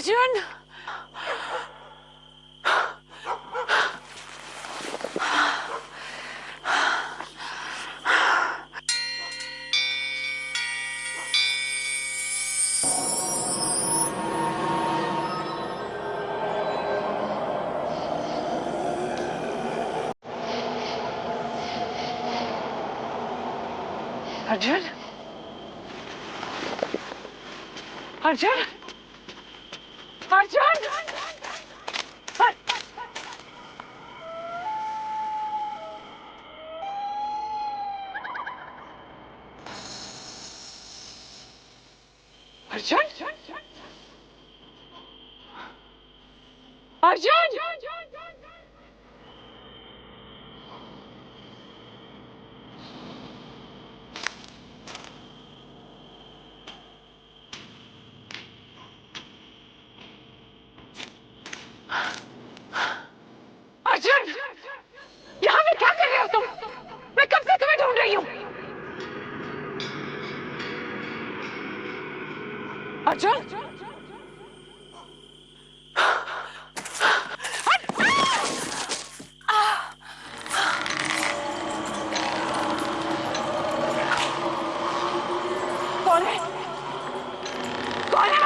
अर्जुन, अर्जुन, अर्जुन, अर्जुन, अर्जुन, अर्जुन, अर्जुन, यहाँ पे क्या कर रहे हो तुम? मैं कब से तुम्हें ढूंढ रही हूँ। अर्जुन, कौन है? कौन है?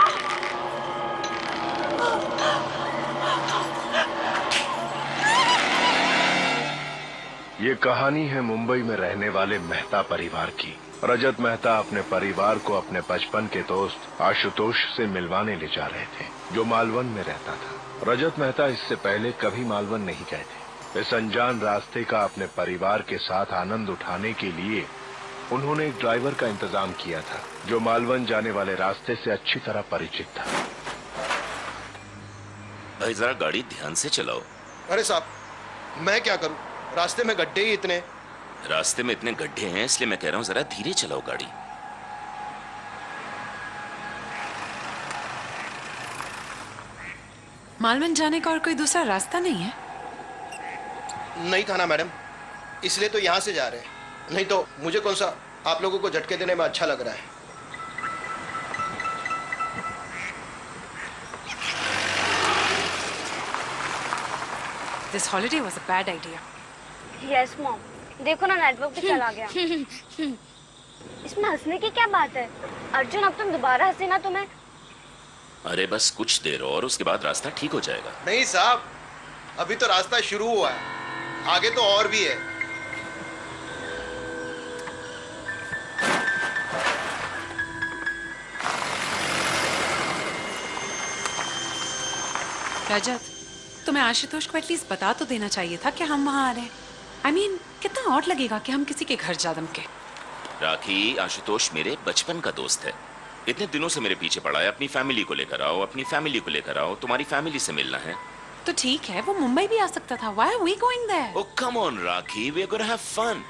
ये कहानी है मुंबई में रहने वाले मेहता परिवार की। रजत मेहता अपने परिवार को अपने बचपन के दोस्त आशुतोष से मिलवाने ले जा रहे थे, जो मालवन में रहता था। रजत मेहता इससे पहले कभी मालवन नहीं गए थे। इस अनजान रास्ते का अपने परिवार के साथ आनंद उठाने के लिए उन्होंने एक ड्राइवर का इंतजाम किया था, जो मालवन जाने वाले रास्ते से अच्छी तरह परिचित था। भाई जरा गाड़ी ध्यान से चलाओ। अरे साहब, मैं क्या करूं? रास्ते में गड्ढे ही इतने। रास्ते में इतने गड्ढे हैं, इसलिए मैं कह रहा हूं जरा धीरे चलाओ गाड़ी। मालवन जाने का और कोई दूसरा रास्ता नहीं है? नहीं था ना मैडम, इसलिए तो यहाँ से जा रहे हैं। नहीं तो मुझे कौन सा आप लोगों को झटके देने में अच्छा लग रहा है। This holiday was a bad idea. Yes, mom. देखो ना, नेटवर्क भी चला गया। इसमें हंसने की क्या बात है? अर्जुन, अब तुम दोबारा हंसे ना तो मैं। अरे बस कुछ देर और, उसके बाद रास्ता ठीक हो जाएगा। नहीं साहब, अभी तो रास्ता शुरू हुआ है, आगे तो और भी है। रजत, तुम्हें आशुतोष को एटलीस्ट बता तो देना चाहिए था कि हम वहाँ आ रहे हैं। I mean, कितना ऑड लगेगा कि हम किसी के घर जा दमके। राखी, आशुतोष मेरे बचपन का दोस्त है। इतने दिनों से मेरे पीछे पड़ा है। अपनी फैमिली को लेकर आओ, अपनी फैमिली को लेकर आओ, तुम्हारी फैमिली से मिलना है। तो ठीक है, वो मुंबई भी आ सकता था। Why are we going there? Oh come on rakhi, we are gonna have fun।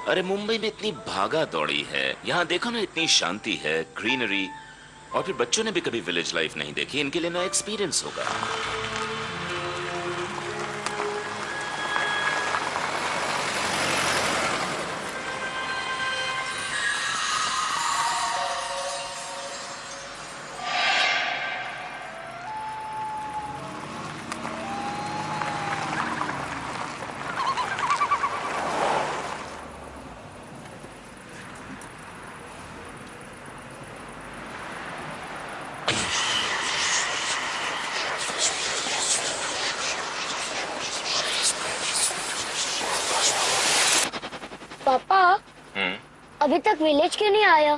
अरे मुंबई में इतनी भागा दौड़ी है, यहाँ देखो ना, इतनी शांति है, ग्रीनरी, और फिर बच्चों ने भी कभी विलेज लाइफ नहीं देखी, इनके लिए नया एक्सपीरियंस होगा। पापा, अभी तक विलेज क्यों नहीं आया?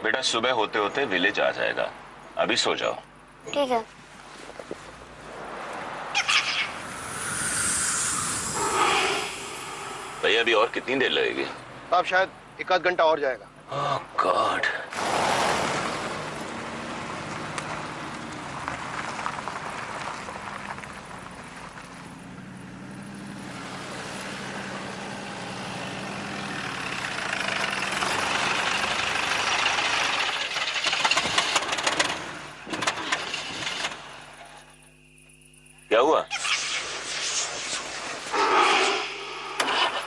बेटा सुबह होते होते विलेज आ जाएगा, अभी सो जाओ। ठीक है। भैया अभी और कितनी देर लगेगी? अब शायद 1 आध घंटा और जाएगा। ओह गॉड। क्या हुआ?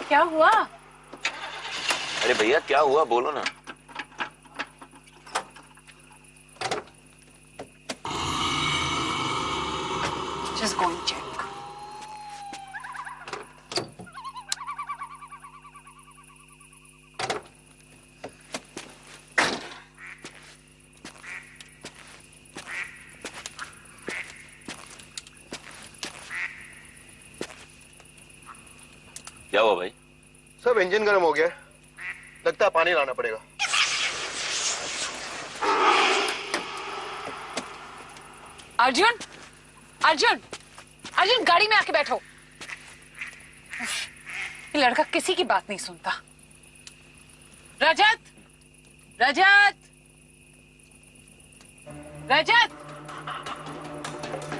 क्या हुआ? अरे भैया क्या हुआ, बोलो ना। Just go and check. क्या हुआ भाई? सब इंजन गर्म हो गया, लगता है पानी लाना पड़ेगा। अर्जुन, अर्जुन, अर्जुन गाड़ी में आके बैठो। ये लड़का किसी की बात नहीं सुनता। रजत, रजत, रजत,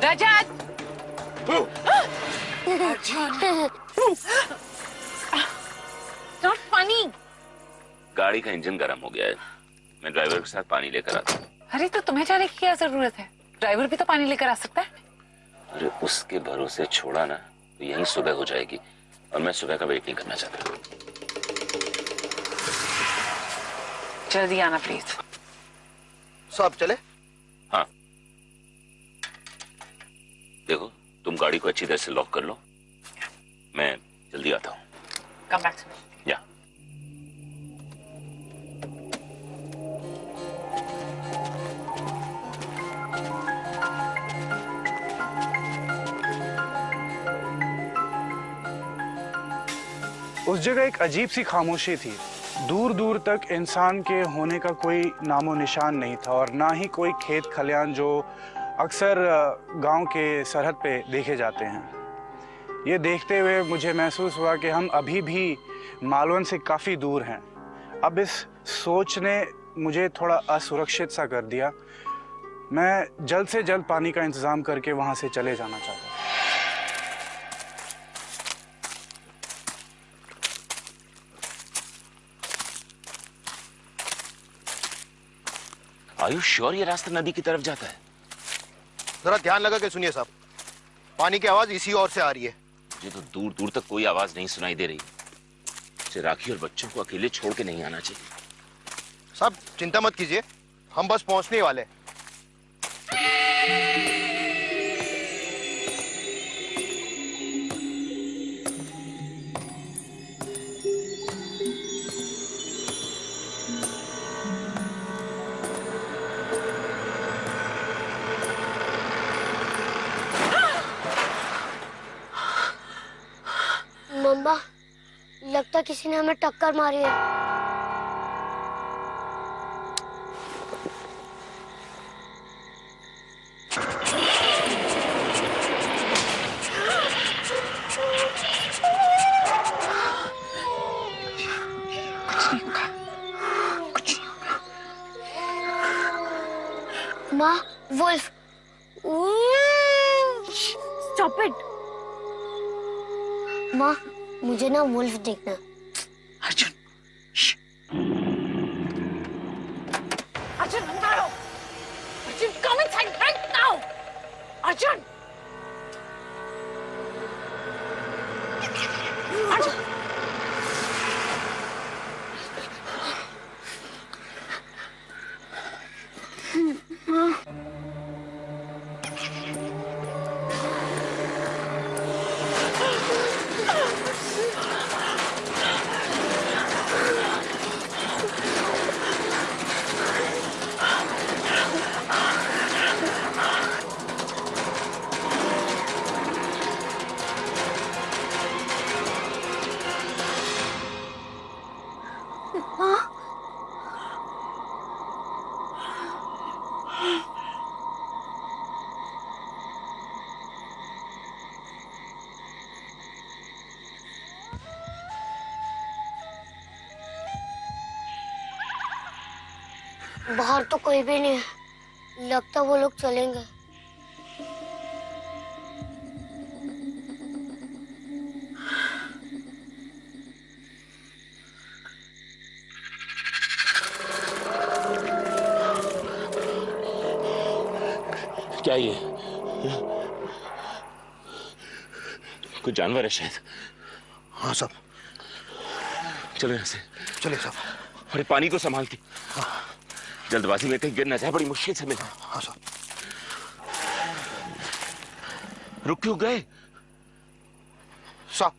रजत। Arjun, not funny. गाड़ी का इंजन गर्म हो गया है, मैं ड्राइवर के साथ पानी लेकर आता हूँ। अरे तो तुम्हें जाने की क्या जरूरत है? ड्राइवर भी तो पानी लेकर आ सकता है। अरे उसके भरोसे छोड़ा ना तो यहीं सुबह हो जाएगी, और मैं सुबह का वेट नहीं करना चाहता। जल्दी आना प्लीज। साहब चले? हाँ, देखो तुम गाड़ी को अच्छी तरह से लॉक कर लो, मैं जल्दी आता हूँ। Come back to me. या उस जगह एक अजीब सी खामोशी थी। दूर दूर तक इंसान के होने का कोई नामो निशान नहीं था, और ना ही कोई खेत खलियान जो अक्सर गांव के सरहद पे देखे जाते हैं। ये देखते हुए मुझे महसूस हुआ कि हम अभी भी मालवन से काफ़ी दूर हैं। अब इस सोच ने मुझे थोड़ा असुरक्षित सा कर दिया। मैं जल्द से जल्द पानी का इंतज़ाम करके वहाँ से चले जाना चाहता हूँ। आर यू श्योर ये रास्ता नदी की तरफ जाता है? जरा ध्यान लगा के सुनिए साहब, पानी की आवाज इसी ओर से आ रही है। मुझे तो दूर दूर तक कोई आवाज नहीं सुनाई दे रही। मुझे राखी और बच्चों को अकेले छोड़ के नहीं आना चाहिए। साहब चिंता मत कीजिए, हम बस पहुंचने ही वाले। मम्मा, लगता किसी ने हमें टक्कर मारी है। माँ, वुल्फ। Stop it. माँ, मुझे ना वुल्फ देखना। अर्जुन, अर्जुन अंदर आओ। Arjun come inside right now. Arjun, Arjun. बाहर तो कोई भी नहीं है, लगता वो लोग चलेंगे। क्या ये? कोई जानवर है शायद। हाँ साहब। चलो यहाँ से। चलिए साहब। अरे पानी को संभाल के। जल्दबाजी में कहीं गिर ना जाए, बड़ी मुश्किल से मिला। हाँ साहब। रुक क्यों गए? स्टॉप।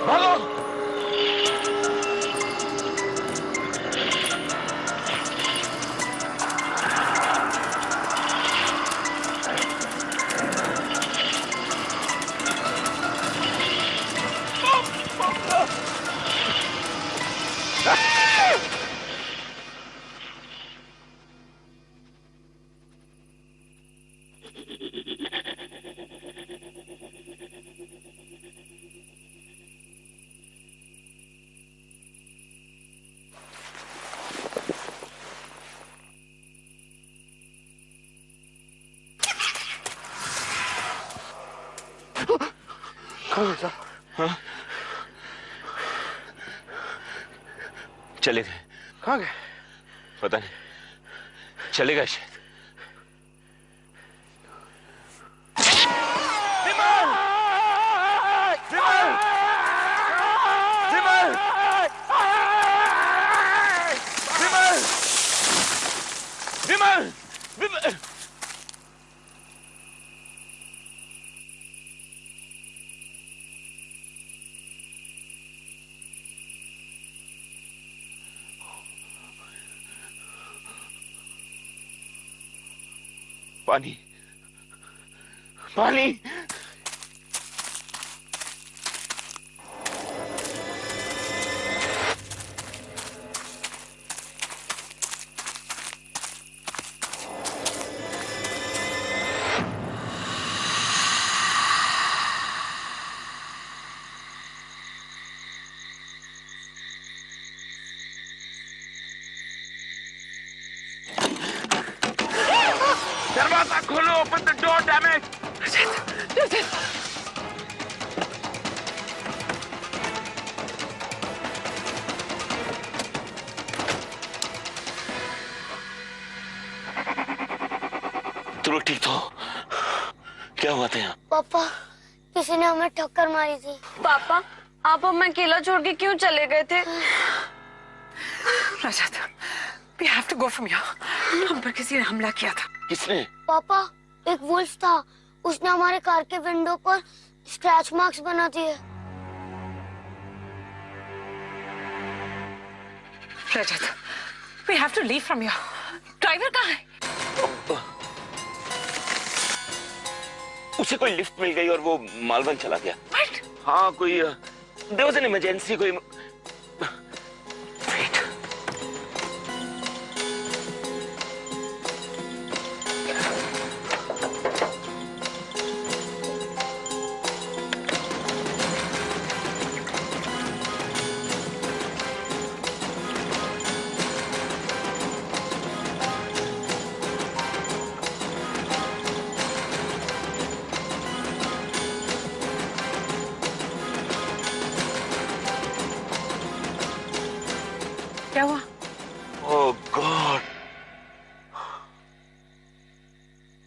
भागो! हाँ? चले गए। कहाँ गए? पता नहीं, चले गए शायद। विमल! विमल! विमल! विमल! विमल! विमल! पानी, पानी! दरवाजा खोलो, open the door, damn it! तुम लोग ठीक तो? क्या हुआ था यहाँ? पापा, किसी ने हमें ठक्कर मारी थी। पापा, आप हमें अकेला छोड़ के क्यों चले गए थे? रजत, we have to go from here. हम पर किसी ने हमला किया था। किसने? पापा, एक वुल्फ था, उसने हमारे कार के विंडो पर स्क्रैच मार्क्स बना दिए। रजत, we have to leave from here. Driver कहाँ है? उसे कोई लिफ्ट मिल गई और वो मालवन चला गया। What? हाँ, कोई there was an emergency, कोई। Wait. क्या हुआ? Oh God!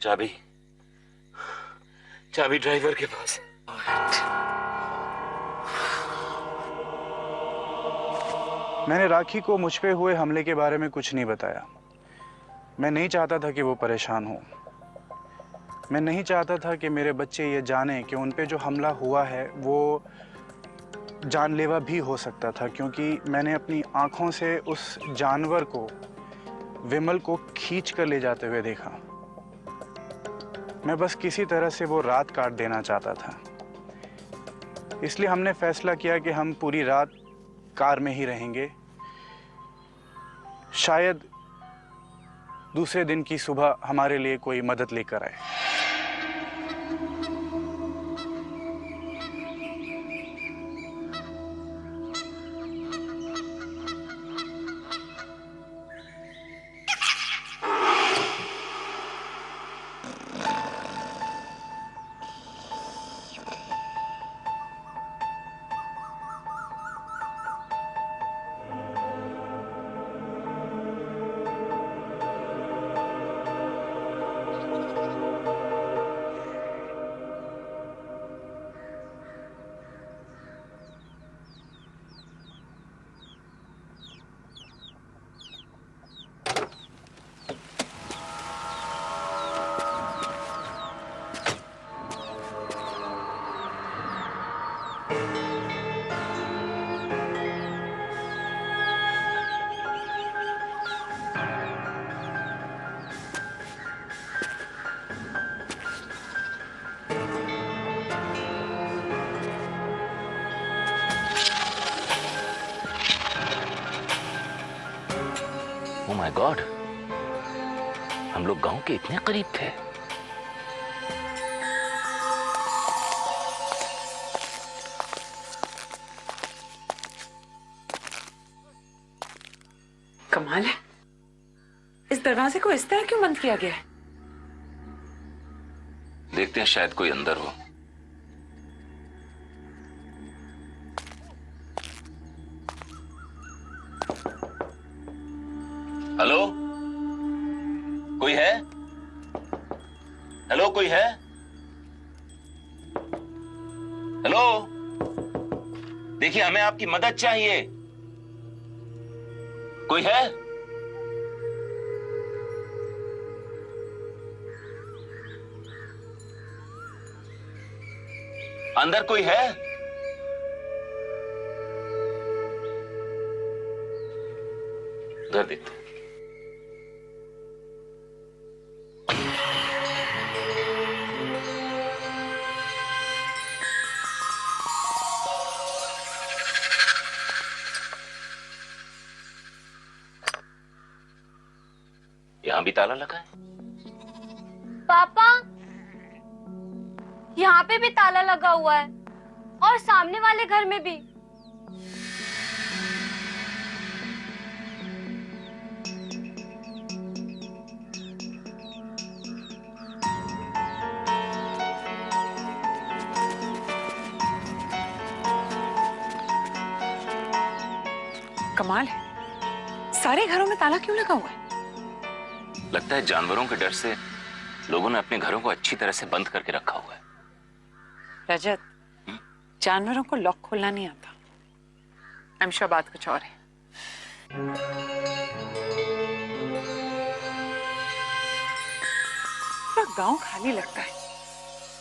चाबी, चाबी ड्राइवर के पास। मैंने राखी को मुझ पे हुए हमले के बारे में कुछ नहीं बताया। मैं नहीं चाहता था कि वो परेशान हो। मैं नहीं चाहता था कि मेरे बच्चे ये जाने कि उन पे जो हमला हुआ है वो जानलेवा भी हो सकता था, क्योंकि मैंने अपनी आंखों से उस जानवर को, विमल को खींच कर ले जाते हुए देखा। मैं बस किसी तरह से वो रात काट देना चाहता था। इसलिए हमने फैसला किया कि हम पूरी रात कार में ही रहेंगे। शायद दूसरे दिन की सुबह हमारे लिए कोई मदद लेकर आए। ओह माय गॉड, हम लोग गांव के इतने करीब थे। कमाल है, इस दरवाजे को इस तरह क्यों बंद किया गया है? देखते हैं, शायद कोई अंदर हो। हेलो, कोई है? हेलो, कोई है? हेलो, देखिए हमें आपकी मदद चाहिए। कोई है? अंदर कोई है? उधर देखते। यहां भी ताला लगा है। पापा, यहाँ पे भी ताला लगा हुआ है और सामने वाले घर में भी। कमाल है, सारे घरों में ताला क्यों लगा हुआ है? लगता है जानवरों के डर से लोगों ने अपने घरों को अच्छी तरह से बंद करके रखा हुआ है। रजत, जानवरों को लॉक खोलना नहीं आता। आई एम श्योर बात कुछ और है। पूरा गांव खाली लगता है।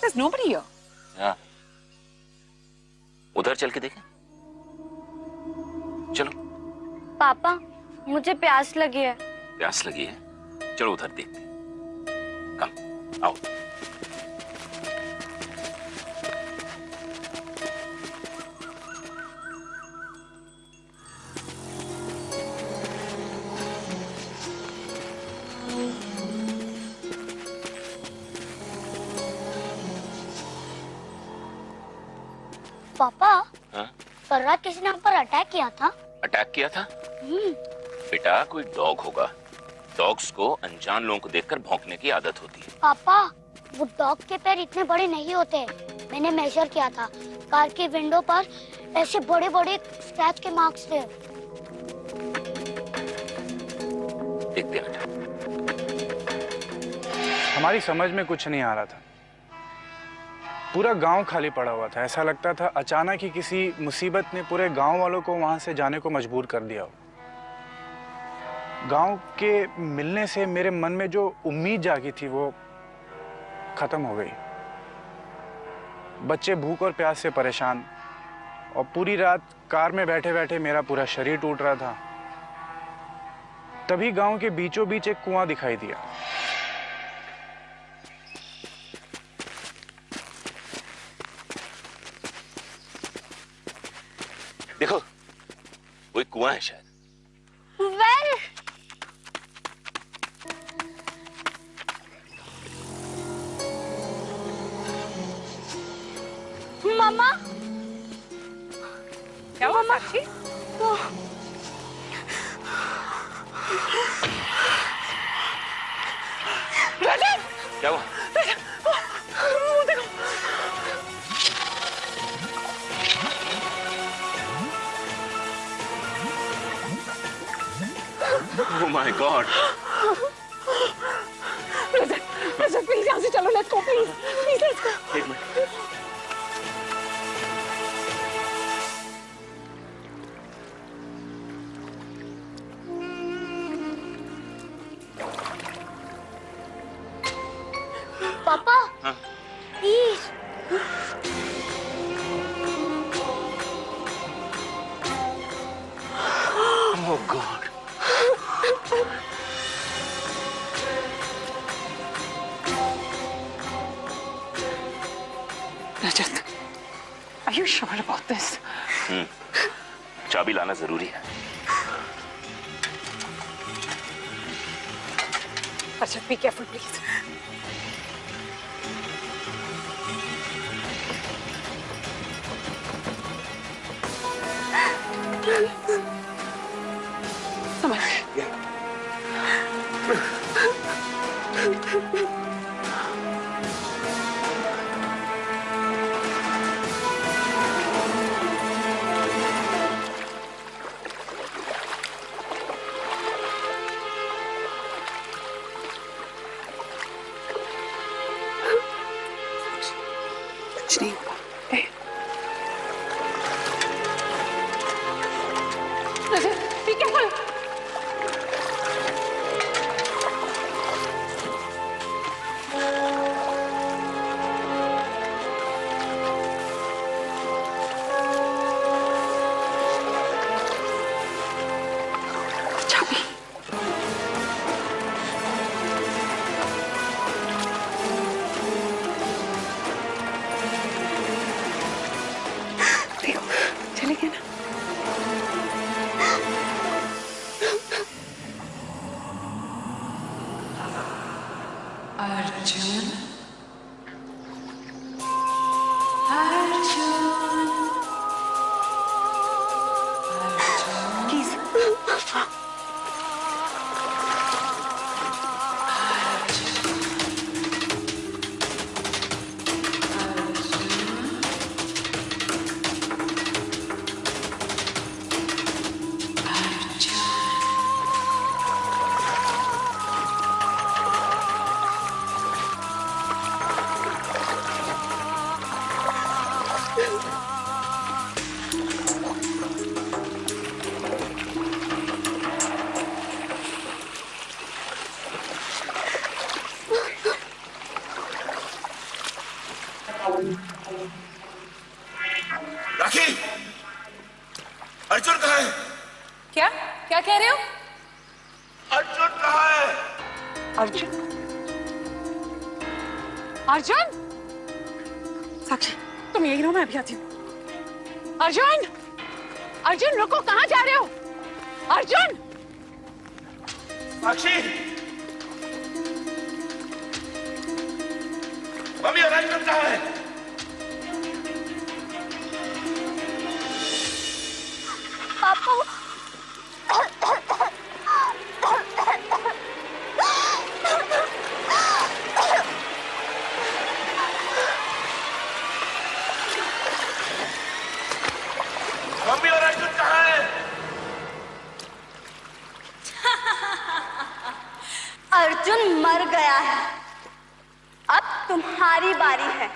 There's nobody here. हाँ, उधर चल के देखें। चलो। पापा, मुझे प्यास लगी है। प्यास लगी है? चलो उधर देखते हैं। कम, आओ। पापा, हाँ? कल रात किसी ने हम पर अटैक किया था। अटैक किया था? बेटा, कोई डॉग होगा। डॉग्स को अनजान लोगों को देखकर भौंकने की आदत होती है। पापा, वो डॉग के पैर इतने बड़े नहीं होते। मैंने मेजर किया था। कार की विंडो पर ऐसे बड़े बड़े स्क्रैच के मार्क्स थे। देखते हैं। हमारी समझ में कुछ नहीं आ रहा था। पूरा गांव खाली पड़ा हुआ था। ऐसा लगता था अचानक ही किसी मुसीबत ने पूरे गांव वालों को वहां से जाने को मजबूर कर दिया हो। गांव के मिलने से मेरे मन में जो उम्मीद जागी थी वो खत्म हो गई। बच्चे भूख और प्यास से परेशान, और पूरी रात कार में बैठे बैठे मेरा पूरा शरीर टूट रहा था। तभी गांव के बीचों बीच एक कुआं दिखाई दिया। देखो, कोई कुआं है शायद। वेल, मम्मा, क्या हुआ साक्षी? क्या हुआ? Oh my God! Rajat, please यहाँ से चलो, let's go, please please let's go. एक मिनट। पापा, हाँ? Please. Oh God! Rajat, are you sure about this? चाबी लाना जरूरी है। अच्छा, बी केयरफुल प्लीज। समझ कुछ नहीं हुआ। Be careful. चले गए ना। अर्जुन, अर्जुन, प्लीज। राखी, अर्जुन कहाँ है? क्या क्या कह रहे हो? अर्जुन कहाँ है? अर्जुन, अर्जुन, साक्षी तुम यही रहो, मैं अभी आती हूँ। अर्जुन, अर्जुन रुको, कहाँ जा रहे हो? अर्जुन, साक्षी, मम्मी और अर्जुन कहाँ है? पापा, मम्मी और अर्जुन कहाँ है? अर्जुन मर गया है, अब तुम्हारी बारी है।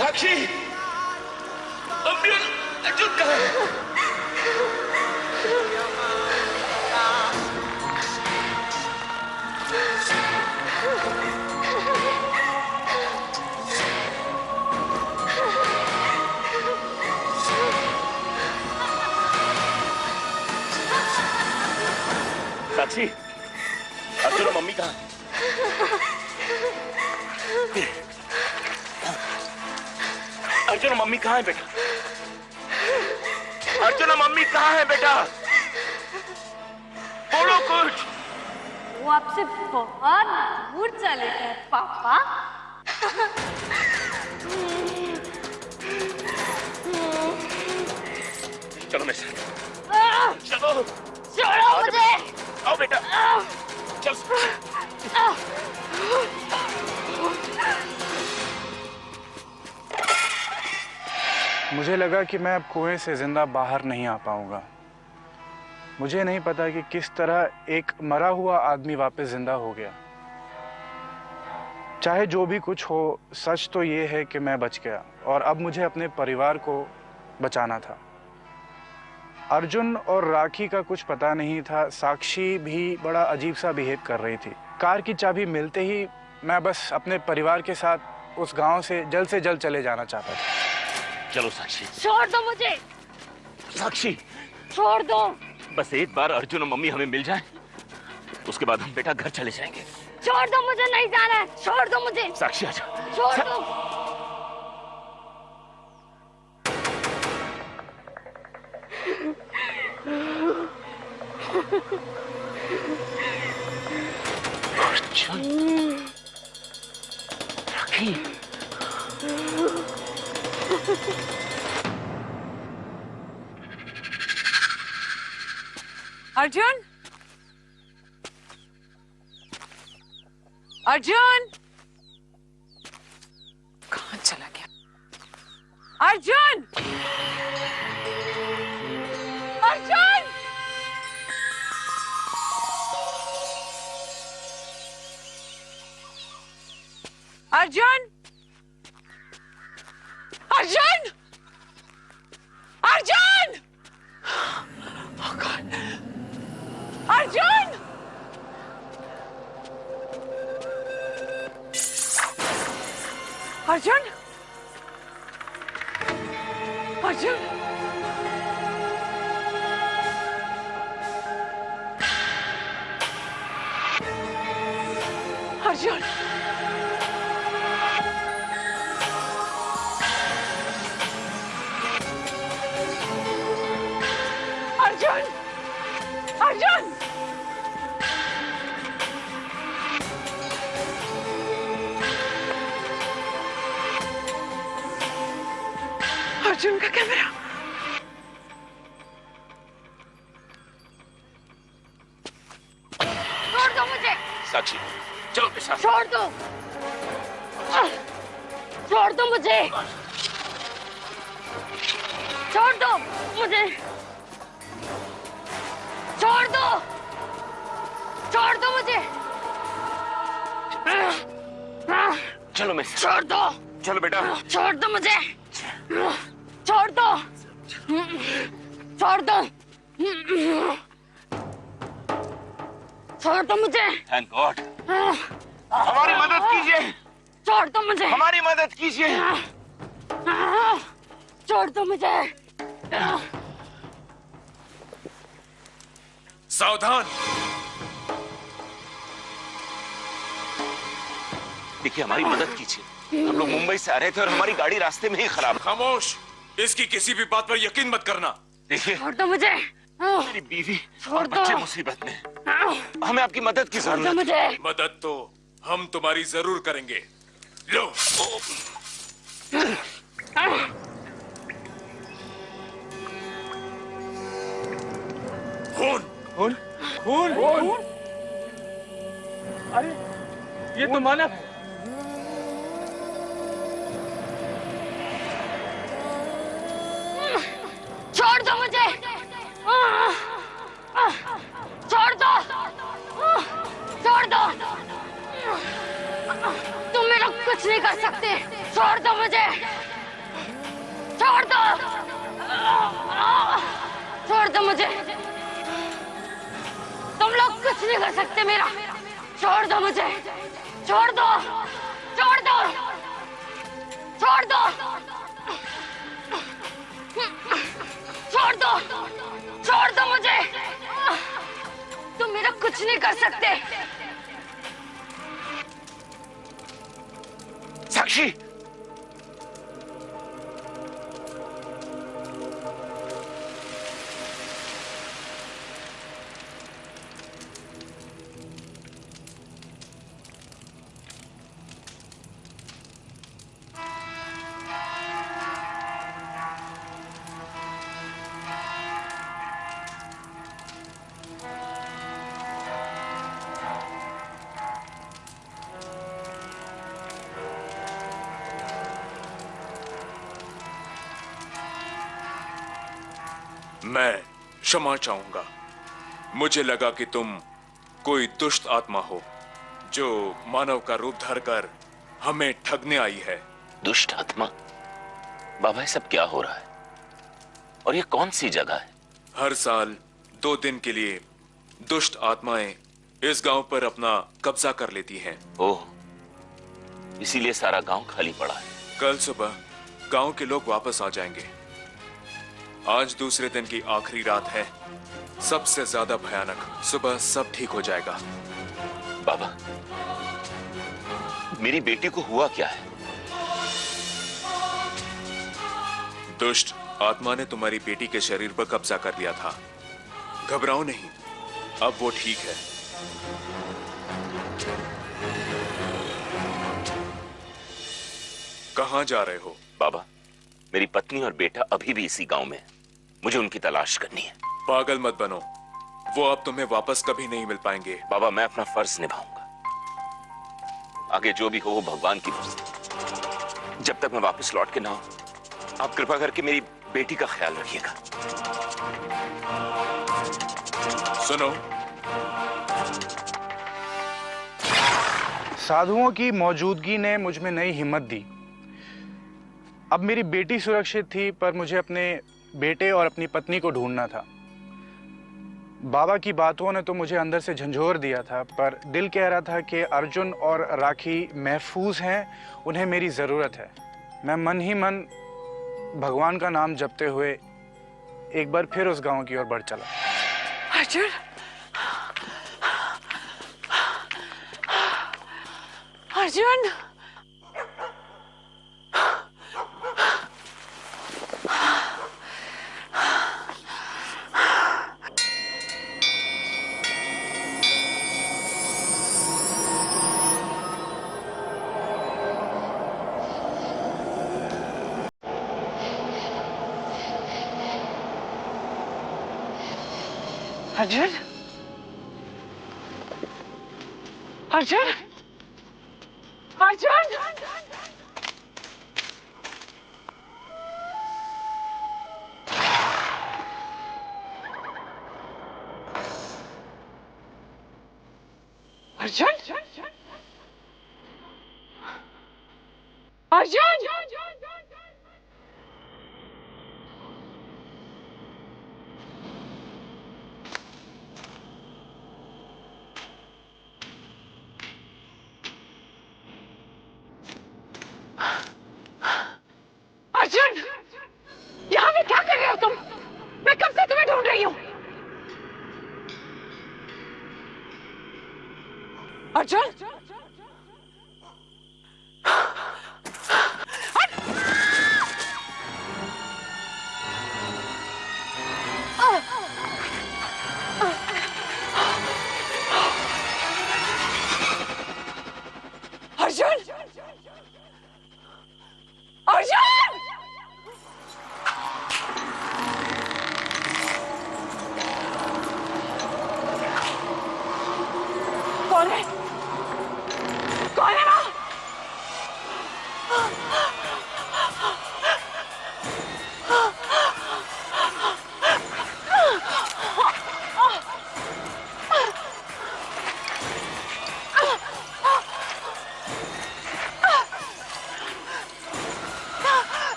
साक्षी, मम्मी और अर्जुन कहाँ है? साक्षी, अर्जुन और मम्मी कहाँ? अर्जुन और मम्मी कहाँ है बेटा? अर्जुन और मम्मी कहाँ है बेटा? बोलो कुछ। वो आपसे बहुत दूर चले गए पापा। चलो मेरे साथ, चलो। छोड़ो मुझे। आओ बेटा। मुझे लगा कि मैं अब कुएं से जिंदा बाहर नहीं आ पाऊंगा। मुझे नहीं पता कि किस तरह एक मरा हुआ आदमी वापस जिंदा हो गया। चाहे जो भी कुछ हो, सच तो ये है कि मैं बच गया और अब मुझे अपने परिवार को बचाना था। अर्जुन और राखी का कुछ पता नहीं था। साक्षी भी बड़ा अजीब सा बिहेव कर रही थी। कार की चाबी मिलते ही मैं बस अपने परिवार के साथ उस गांव से जल्द चले जाना चाहता था। चलो साक्षी। छोड़ दो मुझे। साक्षी छोड़ दो। बस एक बार अर्जुन और मम्मी हमें मिल जाए, उसके बाद हम बेटा घर चले जाएंगे। छोड़ दो मुझे, नहीं जाना है। छोड़ दो मुझे। साक्षी आजा। छोड़ दो। अर्जुन, राखी। अर्जुन, अर्जुन, कहाँ चला गया? अर्जुन, अर्जुन, अर्जुन, अर्जुन, अर्जुन, oh God, अर्जुन, अर्जुन, अर्जुन, अर्जुन, अर्जुन, अर्जुन, अर्जुन का कैमरा। छोड़ दो मुझे। साक्षी चलो मेरे साथ। छोड़ दो। छोड़ दो मुझे। छोड़ दो मुझे। छोड़ दो। छोड़ दो मुझे। चलो मेरे साथ। छोड़ दो। चलो बेटा। छोड़ दो मुझे। छोड़ दो। छोड़ दो। छोड़ दो मुझे। Thank God. हमारी मदद कीजिए। छोड़ दो मुझे। हमारी मदद कीजिए। छोड़ दो मुझे। सावधान। देखिए हमारी मदद कीजिए। हम लोग मुंबई से आ रहे थे और हमारी गाड़ी रास्ते में ही खराब। खामोश, इसकी किसी भी बात पर यकीन मत करना। देखिए छोड़ दो मुझे। मेरी बीवी और दो। बच्चे मुसीबत में। हमें आपकी मदद की छोड़ दो जरूरत मुझे। मदद तो हम तुम्हारी जरूर करेंगे। लो। खून। खून? खून? खून? अरे ये तो मानव है। छोड़ दो मुझे। छोड़ दो। छोड़ दो। तुम मेरा कुछ नहीं कर सकते। छोड़ दो मुझे। छोड़ दो। छोड़ दो मुझे। तुम लोग कुछ नहीं कर सकते मेरा। छोड़ दो मुझे। छोड़ दो। छोड़ दो। छोड़ दो। छोड़ दो। छोड़ दो मुझे। तुम मेरा कुछ नहीं कर सकते। साक्षी। मैं क्षमा चाहूंगा। मुझे लगा कि तुम कोई दुष्ट आत्मा हो जो मानव का रूप धरकर हमें ठगने आई है। दुष्ट आत्मा? बाबा, ये सब क्या हो रहा है? और ये कौन सी जगह है? हर साल 2 दिन के लिए दुष्ट आत्माएं इस गांव पर अपना कब्जा कर लेती हैं। ओह, इसीलिए सारा गांव खाली पड़ा है। कल सुबह गांव के लोग वापस आ जाएंगे। आज दूसरे दिन की आखिरी रात है, सबसे ज्यादा भयानक। सुबह सब ठीक हो जाएगा। बाबा, मेरी बेटी को हुआ क्या है? दुष्ट आत्मा ने तुम्हारी बेटी के शरीर पर कब्जा कर लिया था। घबराओ नहीं, अब वो ठीक है। कहां जा रहे हो? बाबा, मेरी पत्नी और बेटा अभी भी इसी गांव में है। मुझे उनकी तलाश करनी है। पागल मत बनो, वो अब तुम्हें वापस कभी नहीं मिल पाएंगे। बाबा, मैं अपना फर्ज निभाऊंगा। आगे जो भी हो वो भगवान की मर्जी। जब तक मैं वापस लौट के ना आऊं, आप कृपा करके मेरी बेटी का ख्याल रखिएगा। सुनो, साधुओं की मौजूदगी ने मुझ में नई हिम्मत दी। अब मेरी बेटी सुरक्षित थी, पर मुझे अपने बेटे और अपनी पत्नी को ढूंढना था। बाबा की बातों ने तो मुझे अंदर से झंझोर दिया था, पर दिल कह रहा था कि अर्जुन और राखी महफूज हैं, उन्हें मेरी ज़रूरत है। मैं मन ही मन भगवान का नाम जपते हुए एक बार फिर उस गांव की ओर बढ़ चला। अर्जुन, अर्जुन, अर्जुन, अर्जुन, अर्जुन, अर्जुन, अर्जुन, अर्जुन, यहाँ पे क्या कर रहे हो तुम? मैं कब से तुम्हें ढूंढ रही हूँ। अर्जुन, अर्जुन, अर्जुन, कौन है? कौन है वहाँ?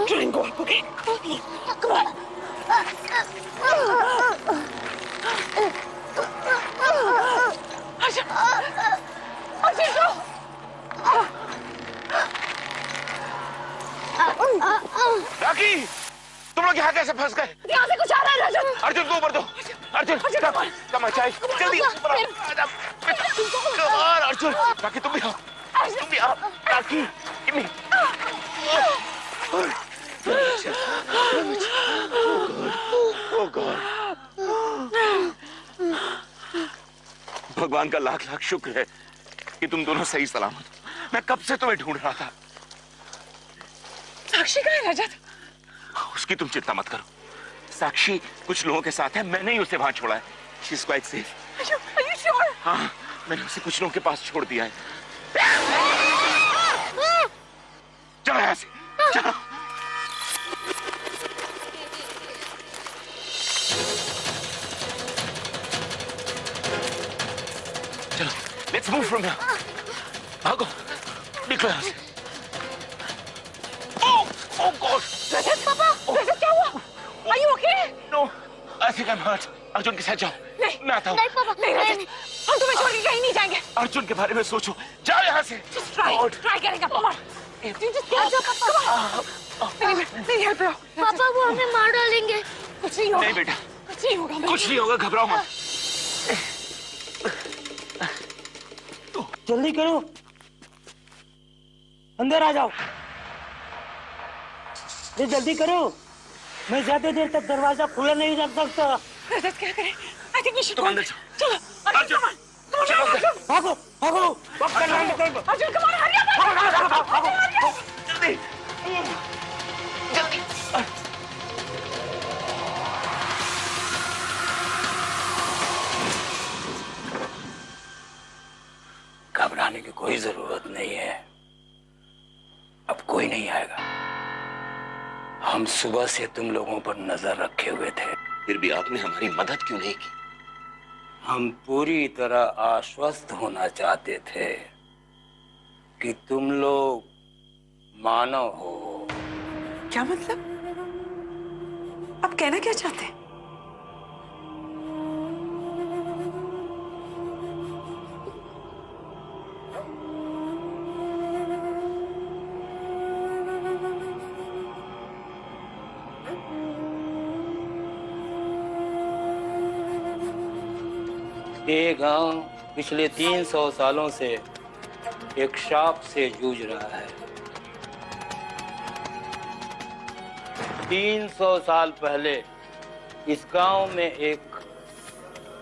Try and go up, okay? Come on. Arjun! Arjun, go! राखी, तुम लोग यहाँ कैसे फंस गए? यहाँ से कुछ आ रहा है, अर्जुन! अर्जुन को ऊपर दो। अर्जुन, कम चाय, जल्दी ऊपर आओ। कमाल, अर्जुन, राखी तुम भी आओ। तुम भी आओ, राखी, गिव मी। Oh God. भगवान का लाख लाख शुक्र है कि तुम दोनों सही सलामत। मैं कब से तुम्हें ढूंढ रहा था। साक्षी कहाँ है रजत? उसकी तुम चिंता मत करो, साक्षी कुछ लोगों के साथ है, मैंने ही उसे वहां छोड़ा है। She is quite safe. Are you sure? हाँ, मैंने उसे कुछ लोगों के पास छोड़ दिया है। चलो यहाँ से, चलो। चलो, let's move from here. भागो, निकलो यहाँ से। Oh God! रजत पापा, रजत क्या हुआ? Are you okay? No, I think I'm hurt. Arjun के साथ जाओ। नहीं, मैं आता हूँ। नहीं पापा, नहीं रजत, हम तुम्हें छोड़ के कहीं नहीं जाएंगे। अर्जुन के बारे में सोचो, जाओ यहाँ से। Just try करेगा पापा। You just get up, पापा। नहीं help लो। पापा वो हमें मार डालेंगे। कुछ नहीं होगा। नहीं बेटा, कुछ नहीं होगा। कुछ नहीं होगा, घबराओ मत। जल्दी करो, अंदर आ जाओ। ये जल्दी करो, मैं ज्यादा देर तक दरवाजा खुला नहीं रख सकता। रजत क्या करें? I think we should तुम go. अंदर चलो। चलो, Arjun, come on. Come on, Arjun. भागो भागो, Arjun, come on, hurry up. जल्दी, जल्दी। घबराने की कोई जरूरत नहीं है, अब कोई नहीं आएगा। हम सुबह से तुम लोगों पर नजर रखे हुए थे। फिर भी आपने हमारी मदद क्यों नहीं की? हम पूरी तरह आश्वस्त होना चाहते थे कि तुम लोग मानव हो। क्या मतलब? आप कहना क्या चाहते हैं? ये गांव पिछले 300 सालों से एक श्राप से जूझ रहा है। 300 साल पहले इस गांव में एक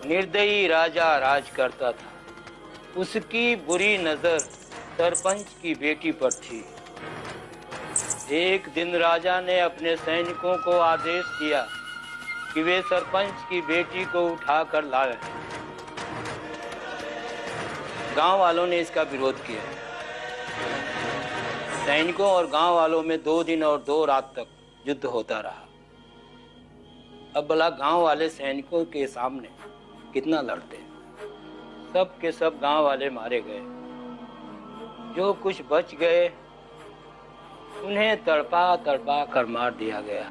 निर्दयी राजा राज करता था। उसकी बुरी नजर सरपंच की बेटी पर थी। एक दिन राजा ने अपने सैनिकों को आदेश दिया कि वे सरपंच की बेटी को उठाकर लाए। गांव वालों ने इसका विरोध किया। सैनिकों और गांव वालों में 2 दिन और 2 रात तक युद्ध होता रहा। अब भला गांव वाले सैनिकों के सामने कितना लड़ते। सब के सब गांव वाले मारे गए। जो कुछ बच गए उन्हें तड़पा तड़पा कर मार दिया गया।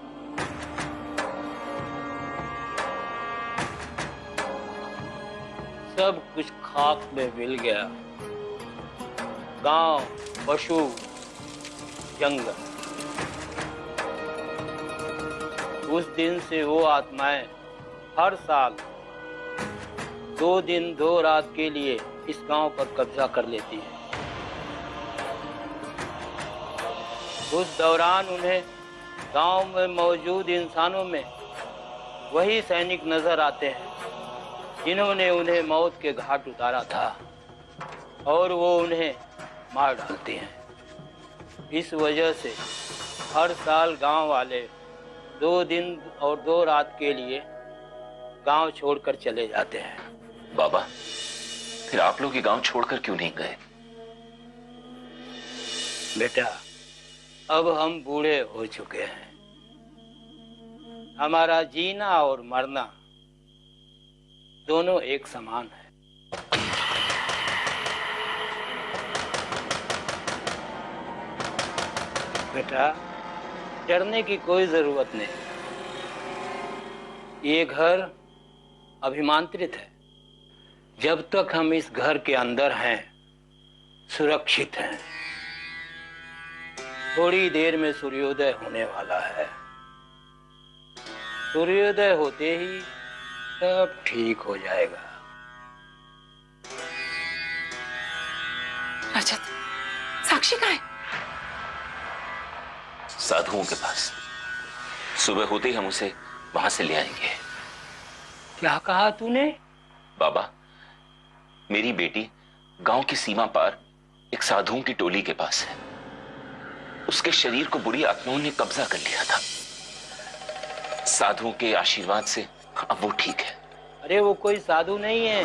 सब कुछ खाक में मिल गया। गांव, पशु, जंगल। उस दिन से वो आत्माएं हर साल 2 दिन 2 रात के लिए इस गांव पर कब्जा कर लेती है। उस दौरान उन्हें गांव में मौजूद इंसानों में वही सैनिक नजर आते हैं जिन्होंने उन्हें मौत के घाट उतारा था, और वो उन्हें मार डालते हैं। इस वजह से हर साल गांव वाले 2 दिन और 2 रात के लिए गांव छोड़कर चले जाते हैं। बाबा, फिर आप लोग ये गांव छोड़कर क्यों नहीं गए? बेटा, अब हम बूढ़े हो चुके हैं। हमारा जीना और मरना दोनों एक समान है। बेटा, डरने की कोई जरूरत नहीं। ये घर अभिमांत्रित है। जब तक हम इस घर के अंदर हैं, सुरक्षित हैं। थोड़ी देर में सूर्योदय होने वाला है। सूर्योदय होते ही सब ठीक हो जाएगा। रजत, साक्षी कहाँ है? साधुओं के पास। सुबह होते ही हम उसे वहां से ले आएंगे। क्या कहा तूने? बाबा, मेरी बेटी गांव की सीमा पार एक साधुओं की टोली के पास है। उसके शरीर को बुरी आत्माओं ने कब्जा कर लिया था। साधुओं के आशीर्वाद से अब वो ठीक है। अरे वो कोई साधु नहीं है,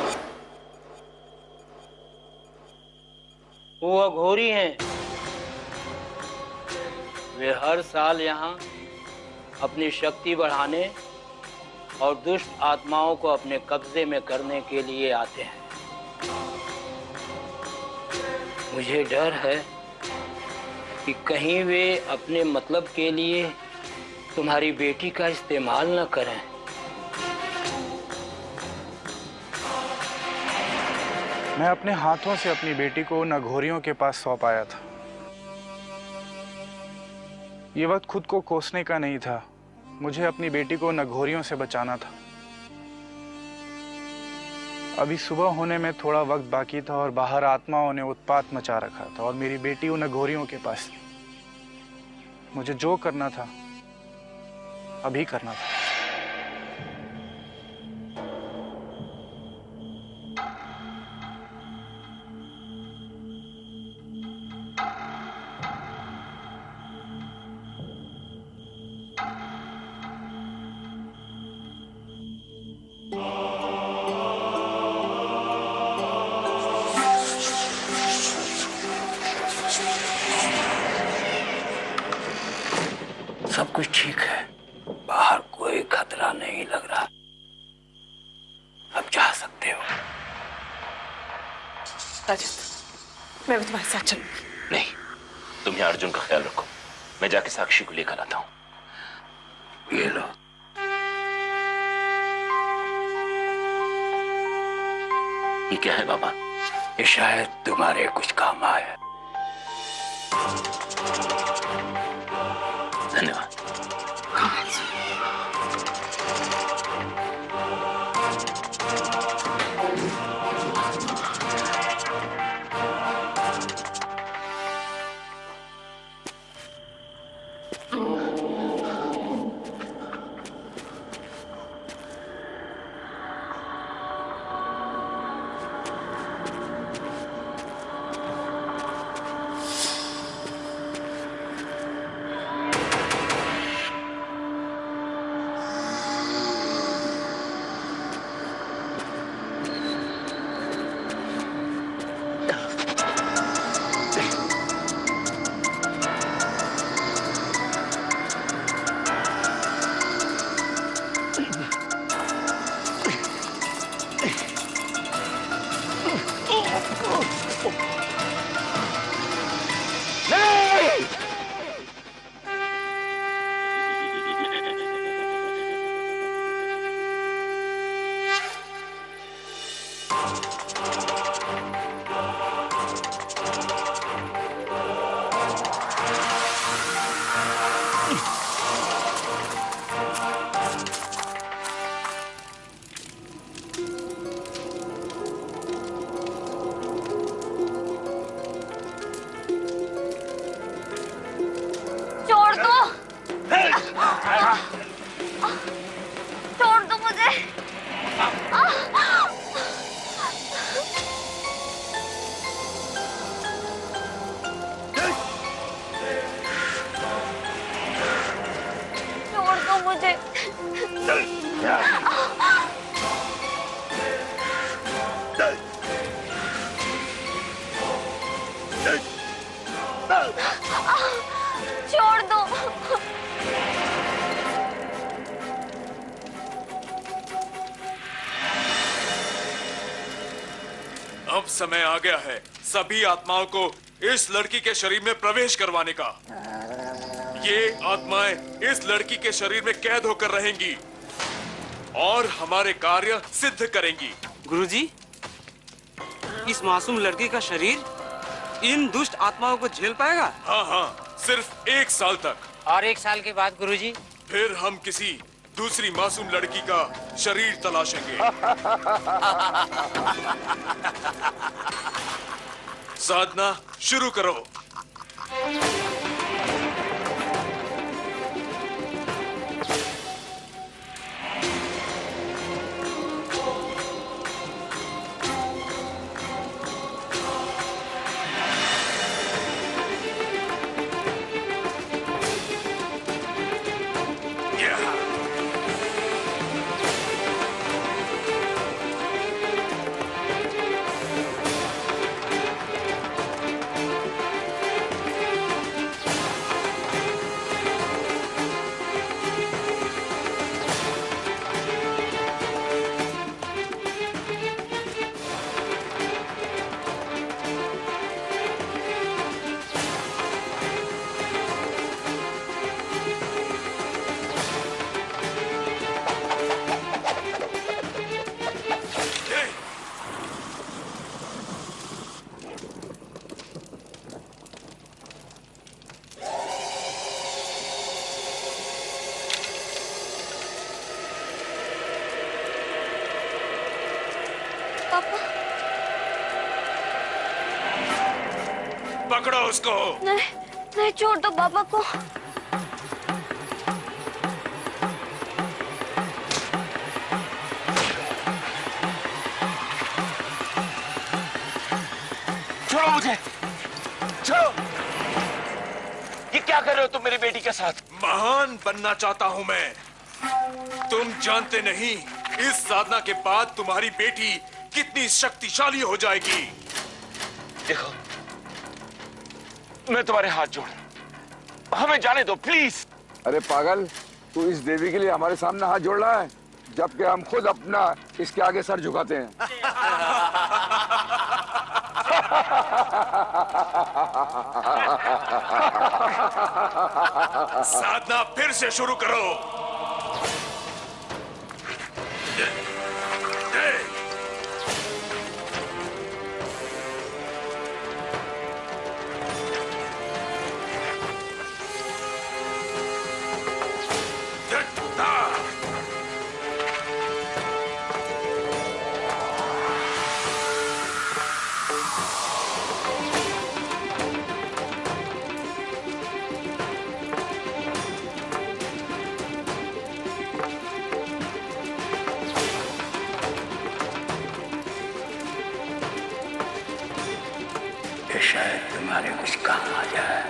वो अघोरी हैं। वे हर साल यहाँ अपनी शक्ति बढ़ाने और दुष्ट आत्माओं को अपने कब्जे में करने के लिए आते हैं। मुझे डर है कि कहीं वे अपने मतलब के लिए तुम्हारी बेटी का इस्तेमाल न करें। मैं अपने हाथों से अपनी बेटी को उन अघोरियों के पास सौंप आया था। ये वक्त खुद को कोसने का नहीं था, मुझे अपनी बेटी को उन अघोरियों से बचाना था। अभी सुबह होने में थोड़ा वक्त बाकी था और बाहर आत्माओं ने उत्पात मचा रखा था और मेरी बेटी उन अघोरियों के पास थी। मुझे जो करना था अभी करना था। सब कुछ ठीक है, बाहर कोई खतरा नहीं लग रहा। अब जा सकते हो। रजत, मैं भी तुम्हारे साथ चलूंगी। नहीं, तुम यहाँ अर्जुन का ख्याल रखो। मैं जाके साक्षी को लेकर आता हूँ। ये लो। ये क्या है बाबा? ये शायद तुम्हारे कुछ काम आए। धन्यवाद। छोड़ दो। अब समय आ गया है सभी आत्माओं को इस लड़की के शरीर में प्रवेश करवाने का। ये आत्माएं इस लड़की के शरीर में कैद होकर रहेंगी और हमारे कार्य सिद्ध करेंगी। गुरुजी, इस मासूम लड़की का शरीर इन दुष्ट आत्माओं को झेल पाएगा? हाँ हाँ, सिर्फ 1 साल तक। और 1 साल के बाद गुरुजी? फिर हम किसी दूसरी मासूम लड़की का शरीर तलाशेंगे। साधना शुरू करो। पकड़ो उसको। नहीं नहीं, छोड़ दो पापा को। छोड़ो मुझे, छोड़ो। ये क्या कर रहे हो तुम मेरी बेटी के साथ? महान बनना चाहता हूं मैं। तुम जानते नहीं इस साधना के बाद तुम्हारी बेटी कितनी शक्तिशाली हो जाएगी। देखो, मैं तुम्हारे हाथ जोड़, हमें जाने दो प्लीज। अरे पागल, तू इस देवी के लिए हमारे सामने हाथ जोड़ रहा है, जबकि हम खुद अपना इसके आगे सर झुकाते हैं। साधना फिर से शुरू करो। शायद तुम्हारे कुछ काम आ जाए।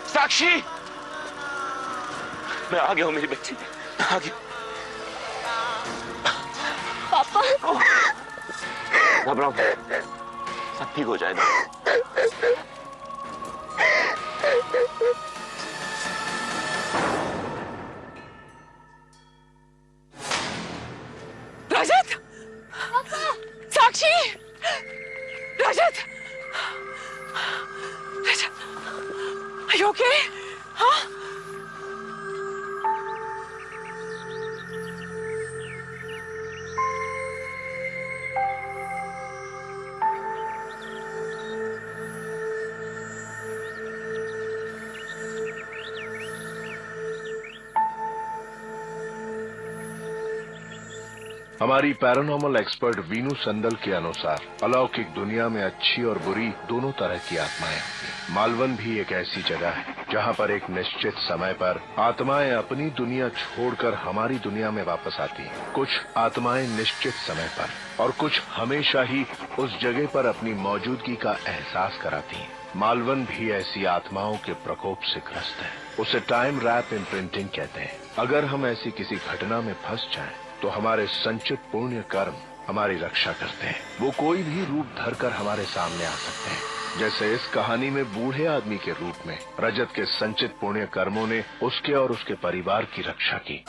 साक्षी, मैं आ गया हूं मेरी बच्ची, आ गया। पापा, घबराओ, सब ठीक हो जाएगा। रजत, साक्षी, रजत, रजत, are you okay? हाँ? हमारी पैरानॉर्मल एक्सपर्ट वीनू संदल के अनुसार अलौकिक दुनिया में अच्छी और बुरी दोनों तरह की आत्माएं होती। मालवन भी एक ऐसी जगह है जहां पर एक निश्चित समय पर आत्माएं अपनी दुनिया छोड़कर हमारी दुनिया में वापस आती हैं। कुछ आत्माएं निश्चित समय पर और कुछ हमेशा ही उस जगह पर अपनी मौजूदगी का एहसास कराती हैं। मालवन भी ऐसी आत्माओं के प्रकोप से ग्रस्त है। उसे टाइम रैप इम्प्रिंटिंग कहते हैं। अगर हम ऐसी किसी घटना में फंस जाएं, तो हमारे संचित पुण्य कर्म हमारी रक्षा करते हैं। वो कोई भी रूप धरकर हमारे सामने आ सकते हैं। जैसे इस कहानी में बूढ़े आदमी के रूप में रजत के संचित पुण्य कर्मों ने उसके और उसके परिवार की रक्षा की।